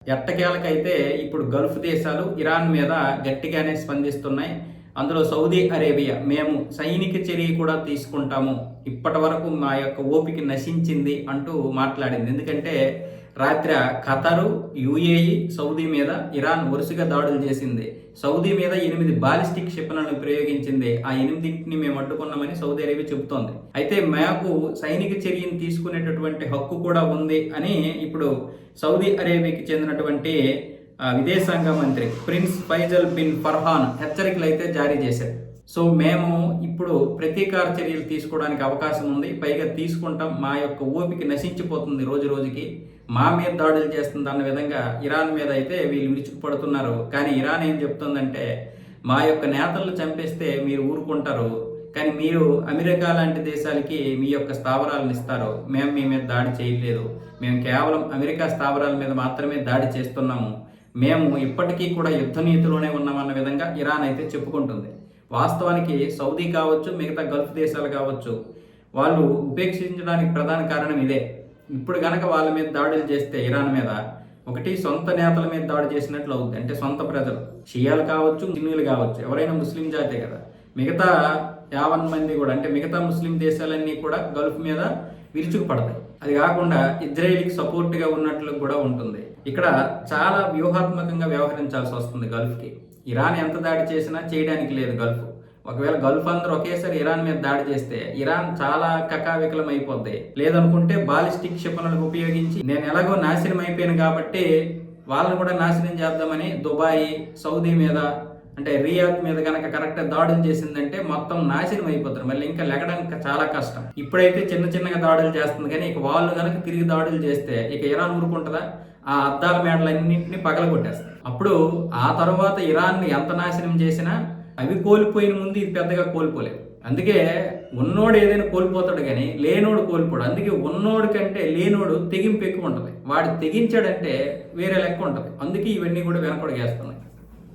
ఎట్టకేలకైతే ఇప్పుడు గల్ఫ్ దేశాలు ఇరాన్ మీద గట్టిగానే స్పందిస్తున్నాయి. అందులో సౌదీ అరేబియా మేము సైనిక చర్య కూడా తీసుకుంటాము, ఇప్పటి వరకు మా యొక్క ఓపిక నశించింది అంటూ మాట్లాడింది. ఎందుకంటే రాత్రి ఖతరు, యుఏఈ, సౌదీ మీద ఇరాన్ వరుసగా దాడులు చేసింది. సౌదీ మీద 8 బాలిస్టిక్ క్షిపణులను ప్రయోగించింది. ఆ 8ంటిని మేము అడ్డుకున్నామని సౌదీ అరేబియా చెబుతోంది. అయితే మాకు సైనిక చర్యను తీసుకునేటటువంటి హక్కు కూడా ఉంది అని ఇప్పుడు సౌదీ అరేబియాకి చెందినటువంటి విదేశాంగ మంత్రి ప్రిన్స్ ఫైజల్ బిన్ ఫర్హాన్ హెచ్చరికలు అయితే జారీ చేశారు. సో మేము ఇప్పుడు ప్రతీకార చర్యలు తీసుకోవడానికి అవకాశం ఉంది, పైగా తీసుకుంటాం, మా యొక్క ఓపిక నశించిపోతుంది రోజు రోజుకి, మా మీద దాడులు చేస్తుంది అన్న విధంగా ఇరాన్ మీద అయితే వీళ్ళు విరుచుకుపడుతున్నారు. కానీ ఇరాన్ ఏం చెప్తుందంటే, మా యొక్క నేతలను చంపేస్తే మీరు ఊరుకుంటారు, కానీ మీరు అమెరికా లాంటి దేశాలకి మీ యొక్క స్థావరాలను ఇస్తారు, మేము మీ మీద దాడి చేయలేదు, మేము కేవలం అమెరికా స్థావరాల మీద మాత్రమే దాడి చేస్తున్నాము, మేము ఇప్పటికీ కూడా యుద్ధ నీతిలోనే ఉన్నామన్న విధంగా ఇరాన్ అయితే చెప్పుకుంటుంది. వాస్తవానికి సౌదీ కావచ్చు, మిగతా గల్ఫ్ దేశాలు కావచ్చు, వాళ్ళు ఉపేక్షించడానికి ప్రధాన కారణం ఇదే. ఇప్పుడు గనక వాళ్ళ మీద దాడులు చేస్తే ఇరాన్ మీద, ఒకటి సొంత నేతల మీద దాడి చేసినట్లు అవుతుంది, అంటే సొంత ప్రజలు, షియాలు కావచ్చు, సున్నీలు కావచ్చు, ఎవరైనా ముస్లిం జాతే కదా, మిగతా 50 మంది కూడా, అంటే మిగతా ముస్లిం దేశాలన్నీ కూడా గల్ఫ్ మీద విరుచుకుపడతాయి. అది కాకుండా ఇజ్రాయెల్కి సపోర్ట్గా ఉన్నట్లు కూడా ఉంటుంది. ఇక్కడ చాలా వ్యూహాత్మకంగా వ్యవహరించాల్సి వస్తుంది గల్ఫ్కి. ఇరాన్ ఎంత దాడి చేసినా చేయడానికి లేదు గల్ఫ్. ఒకవేళ గల్ఫ్ అందరూ ఒకేసారి ఇరాన్ మీద దాడి చేస్తే ఇరాన్ చాలా కకావికలం అయిపోద్ది. లేదనుకుంటే బాలిస్టిక్ క్షిపణులకు ఉపయోగించి నేను ఎలాగో నాశనం అయిపోయాను కాబట్టి వాళ్ళని కూడా నాశనం చేద్దామని దుబాయ్, సౌదీ మీద, అంటే రియాద్ మీద కనుక కరెక్ట్గా దాడులు చేసిందంటే మొత్తం నాశనం అయిపోతారు. మళ్ళీ ఇంకా లెగడం చాలా కష్టం. ఇప్పుడైతే చిన్న చిన్నగా దాడులు చేస్తుంది, కానీ ఇక వాళ్ళు కనుక తిరిగి దాడులు చేస్తే ఇక ఇరాన్ ఊరుకుంటుందా? ఆ అద్దాల మేడలన్నింటినీ పగలగొట్టేస్తారు. అప్పుడు ఆ తర్వాత ఇరాన్ని ఎంత నాశనం చేసినా అవి కోల్పోయిన ముందు ఇది పెద్దగా కోల్పోలేదు. అందుకే ఉన్నోడు ఏదైనా కోల్పోతాడు కానీ లేనోడు కోల్పోడు. అందుకే ఉన్నోడు కంటే లేనోడు తెగింపు ఎక్కువ ఉంటుంది. వాడు తెగించాడంటే వేరే లెక్క ఉంటుంది. అందుకే ఇవన్నీ కూడా వెనకడుగేస్తున్నాయి.